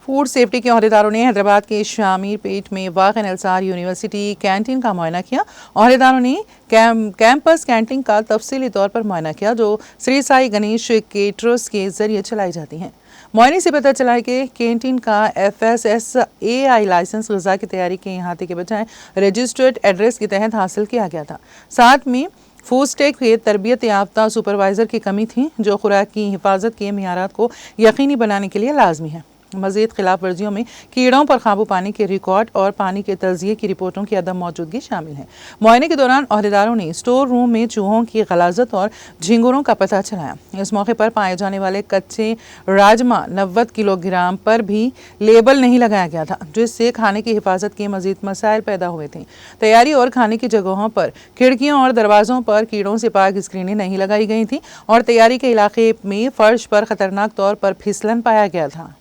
Food safety के अहदेदारों ने हैदराबाद के शामीर पेट में वाक़ निसार यूनिवर्सिटी कैंटीन का मुआयना किया। अहदेदारों ने कैंपस कैंटीन का तफसीली तौर पर मुआयना किया जो श्री साई गणेश केटरर्स के जरिए चलाई जाती हैं। मुआयने से पता चला है कि कैंटीन का FSSAI लाइसेंस ग़िज़ा की तैयारी के अहाते के बजाय रजिस्टर्ड एड्रेस के तहत हासिल किया गया था। साथ में फूडस्टेक के तरबियत याफ्ता सुपरवाइज़र की कमी थी जो खुराक की हिफाजत के मियारात को यकीनी बनाने के लिए लाजमी है। मज़ीद खिलाफ वर्जियों में कीड़ों पर काबू पाने के रिकॉर्ड और पानी के तज़किये की रिपोर्टों की अदम मौजूदगी शामिल है। मुआयने के दौरान अहदेदारों ने स्टोर रूम में चूहों की गलाजत और झिंगुरों का पता चलाया। इस मौके पर पाए जाने वाले कच्चे राजमा 90 किलोग्राम पर भी लेबल नहीं लगाया गया था, जिससे खाने की हिफाजत के मज़ीद मसाइल पैदा हुए थे। तैयारी और खाने की जगहों पर खिड़कियों और दरवाज़ों पर कीड़ों से पाक स्क्रीनें नहीं लगाई गई थी और तैयारी के इलाके में फ़र्श पर ख़तरनाक तौर पर फिसलन पाया गया था।